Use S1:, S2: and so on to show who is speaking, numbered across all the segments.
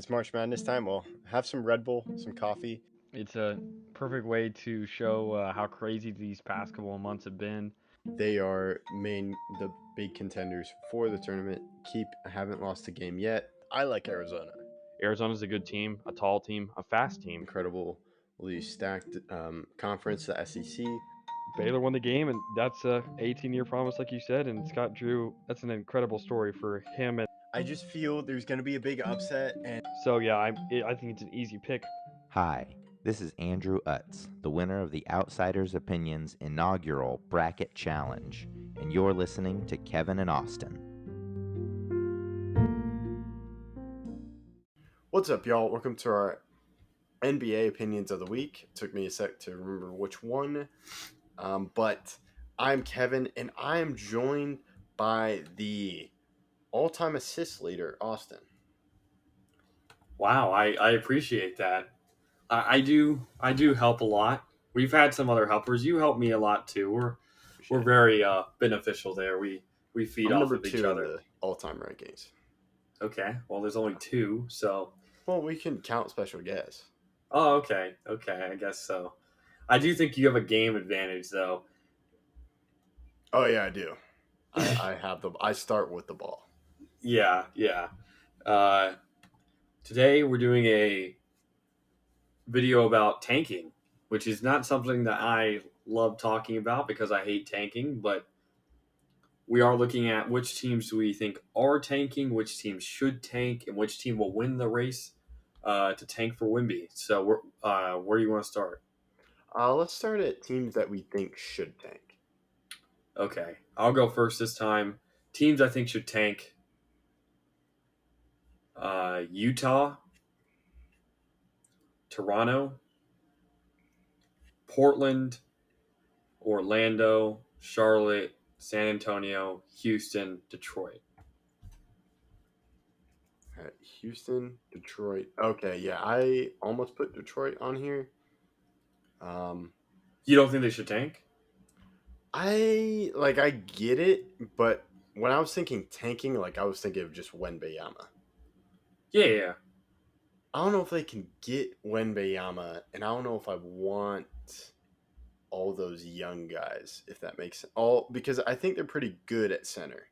S1: It's March Madness time. Well, have some Red Bull, some coffee.
S2: It's a perfect way to show how crazy these past couple of months have been.
S1: They are the big contenders for the tournament. Haven't lost a game yet. I like Arizona.
S2: Arizona's a good team, a tall team, a fast team.
S1: Incredibly stacked conference, the SEC.
S2: Baylor won the game, and that's a 18-year promise, like you said. And Scott Drew, that's an incredible story for him. And
S1: I just feel there's going to be a big upset, and
S2: so yeah, I think it's an easy pick.
S3: Hi, this is Andrew Utz, the winner of the Outsiders Opinions inaugural Bracket Challenge, and you're listening to Kevin and Austin.
S1: what's up, y'all? Welcome to our NBA opinions of the week. It took me a sec to remember which one, but I'm Kevin, and I am joined by the all-time assist leader, Austin.
S4: Wow, I appreciate that. I do help a lot. We've had some other helpers. You help me a lot too. We're very beneficial there. We feed
S1: I'm
S4: off
S1: number
S4: of each
S1: two in
S4: other.
S1: the all-time rankings.
S4: Okay. Well, there's only two, so
S1: Well, we can count special guests.
S4: oh, okay, okay. I guess so. I do think you have a game advantage though.
S1: Oh yeah, I do. I have the. I start with the ball.
S4: Yeah, yeah. Uh, Today we're doing a video about tanking, which is not something that I love talking about because I hate tanking, but we are looking at which teams do we think are tanking, which teams should tank, and which team will win the race to tank for Wimby. So, where do you want to start?
S1: Let's start at teams that we think should tank.
S4: Okay, I'll go first this time. Teams I think should tank: Utah, Toronto, Portland, Orlando, Charlotte, San Antonio, Houston, Detroit.
S1: All right, Houston, Detroit. Okay, yeah, I almost put Detroit on here.
S4: You don't think they should tank?
S1: I get it, but when I was thinking tanking, I was thinking of just Wembanyama.
S4: Yeah, yeah.
S1: I don't know if they can get Wembanyama, and I don't know if I want all those young guys, if that makes sense. All because I think they're pretty good at center.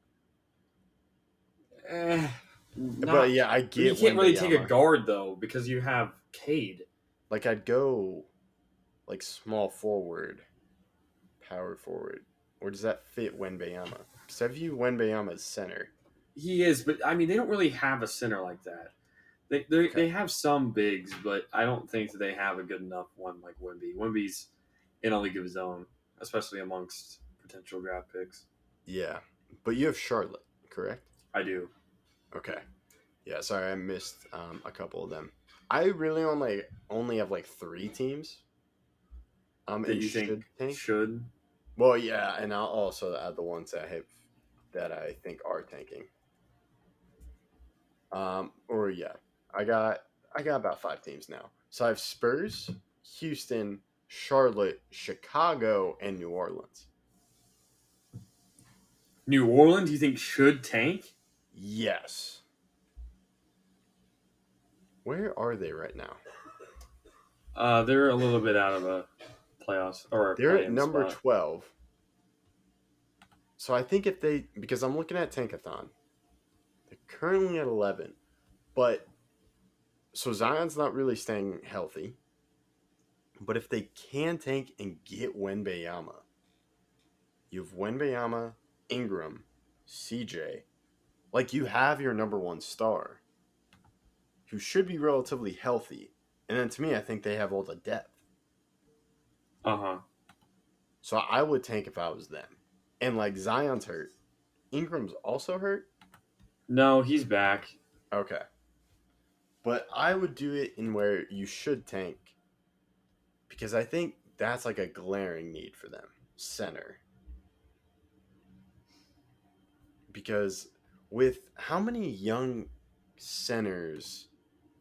S1: But
S4: Not.
S1: yeah, I
S4: You
S1: get
S4: can't really take a
S1: Wembanyama.
S4: guard though because you have Cade.
S1: I'd go small forward, power forward, or does that fit Wembanyama? Because I view Wembanyama as center.
S4: He is, but I mean they don't really have a center like that. They have some bigs, but I don't think that they have a good enough one like Wemby. Wemby's in a league of his own, especially amongst potential draft picks.
S1: Yeah, but you have Charlotte, correct?
S4: I do.
S1: Okay. Yeah, sorry, I missed a couple of them. I really only have three teams.
S4: That
S1: And
S4: you think
S1: should tank.
S4: should.
S1: Well, yeah, and I'll also add the ones that I think are tanking. Or yeah, I got about five teams now. So I have Spurs, Houston, Charlotte, Chicago, and New Orleans.
S4: New Orleans, you think should tank?
S1: Yes. Where are they right now?
S4: They're a little bit out of a playoffs or a
S1: They're at
S4: play-in
S1: number
S4: spot.
S1: 12. So I think because I'm looking at Tankathon, they're currently at 11. But, so Zion's not really staying healthy. But if they can tank and get Wembanyama, you have Wembanyama, Ingram, CJ. You have your number one star, who should be relatively healthy. And then to me, I think they have all the depth.
S4: Uh-huh.
S1: So I would tank if I was them. And Zion's hurt. Ingram's also hurt?
S4: No, he's back.
S1: Okay. But I would do it in where you should tank. Because I think that's a glaring need for them. Center. Because with how many young centers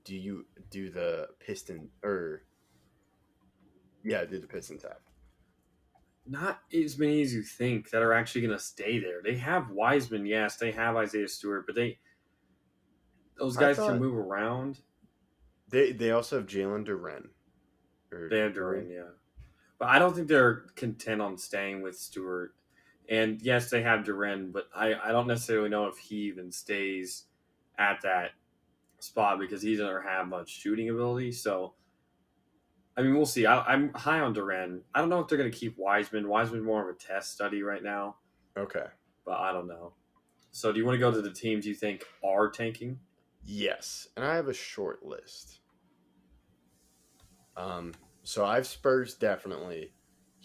S1: do the Pistons do the Pistons have?
S4: Not as many as you think that are actually going to stay there. They have Wiseman, yes. They have Isaiah Stewart, but those guys can move around.
S1: They also have Jalen Duren.
S4: They have Duran, yeah. But I don't think they're content on staying with Stewart. And yes, they have Duran, but I don't necessarily know if he even stays at that spot because he doesn't have much shooting ability. So, I mean, we'll see. I'm high on Duran. I don't know if they're going to keep Wiseman. Wiseman's more of a test study right now,
S1: Okay.
S4: but I don't know. So, do you want to go to the teams you think are tanking?
S1: Yes, and I have a short list. So I have Spurs definitely,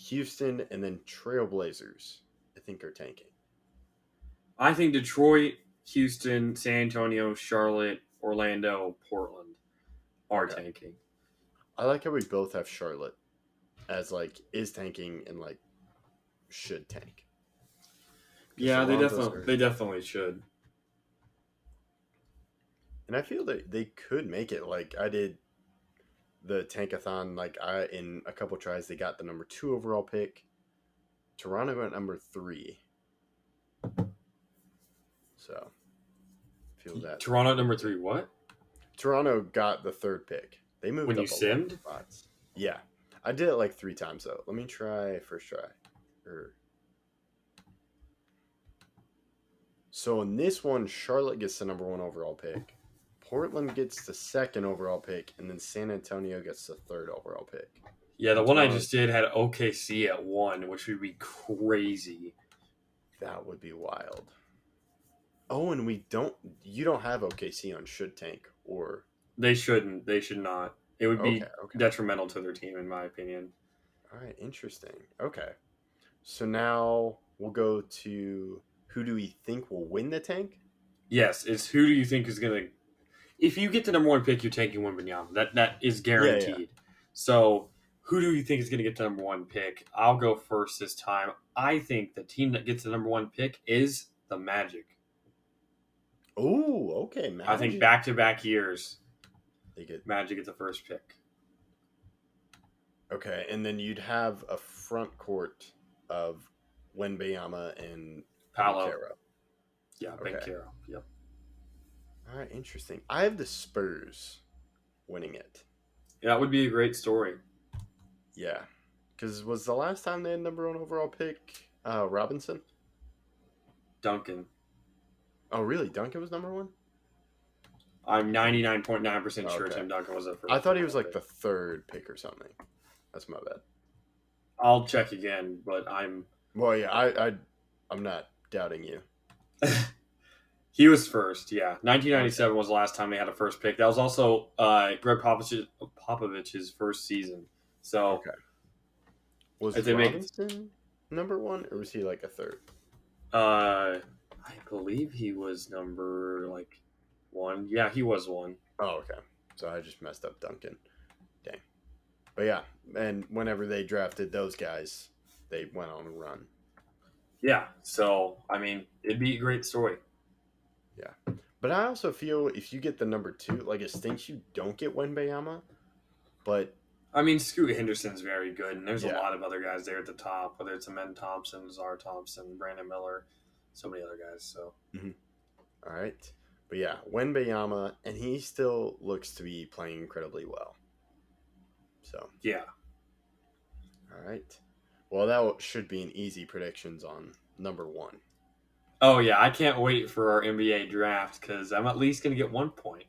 S1: Houston, and then Trailblazers. I think are tanking.
S4: I think Detroit, Houston, San Antonio, Charlotte, Orlando, Portland are
S1: Okay.
S4: tanking.
S1: I like how we both have Charlotte as like is tanking and like should tank. 'Cause
S4: Yeah,
S1: the Lonzo's
S4: they
S1: hurt.
S4: definitely should.
S1: And I feel that they could make it. Like I did the tankathon. Like I in a couple tries, they got the number 2 overall pick. Toronto got number 3. So feel that
S4: Toronto number 3. What?
S1: Toronto got the 3rd pick. They moved
S4: When you
S1: up a lot of
S4: simmed?
S1: spots. Yeah, I did it like 3 times though. Let me try first try. So in this one, Charlotte gets the number 1 overall pick. Portland gets the 2nd overall pick, and then San Antonio gets the 3rd overall pick.
S4: Yeah, the one I
S1: Toronto-
S4: just did had OKC at 1, which would be crazy.
S1: That would be wild. Oh, and you don't have OKC on should tank or
S4: They shouldn't. They should not. It would be
S1: okay.
S4: detrimental to their team, in my opinion.
S1: All right, interesting. Okay. So now we'll go to who do we think will win the tank?
S4: Yes, it's who do you think is going to. If you get the number 1 pick, you're taking Wembanyama. That is guaranteed.
S1: Yeah.
S4: So, who do you think is going to get the number 1 pick? I'll go first this time. I think the team that gets the number 1 pick is the Magic.
S1: Oh, okay. Magic.
S4: I think back-to-back years,
S1: they get
S4: Magic get the first pick.
S1: okay, and then you'd have a front court of Wembanyama and
S4: Paolo.
S1: Caro.
S4: Yeah,
S1: Okay.
S4: Caro. Yep.
S1: All right, interesting. I have the Spurs winning it.
S4: Yeah, that would be a great story.
S1: Yeah, because was the last time they had number 1 overall pick Robinson?
S4: Duncan.
S1: Oh, really? Duncan was number 1?
S4: I'm 99.9% sure
S1: Okay.
S4: Tim Duncan was the first.
S1: I thought he was
S4: pick.
S1: like the 3rd pick or something. That's my bad.
S4: I'll check again, but I'm.
S1: Well, yeah, I'm not doubting you.
S4: He was first, yeah. 1997 was the last time they had a first pick. That was also Greg Popovich's first season. So
S1: Okay. Was
S4: If they make-
S1: Robinson number 1, or was he like a 3rd?
S4: I believe he was number 1. Yeah, he was 1.
S1: Oh, okay. So I just messed up Duncan. Dang. But yeah, and whenever they drafted those guys, they went on a run.
S4: Yeah, so I mean, it'd be a great story.
S1: But I also feel if you get the number 2, like it stinks you don't get Wembanyama, but
S4: I mean, Scoot Henderson's very good, and there's a
S1: Yeah.
S4: lot of other guys there at the top, whether it's Amen Thompson, Czar Thompson, Brandon Miller, so many other guys. So
S1: all right. But yeah, Wembanyama, and he still looks to be playing incredibly well. So,
S4: yeah,
S1: all right. Well, that should be an easy predictions on number 1.
S4: oh yeah, I can't wait for our NBA draft because I'm at least gonna get 1 point.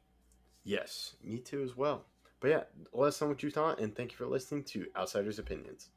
S1: Yes, me too as well. But yeah, let us know what you thought, and thank you for listening to Outsiders Opinions.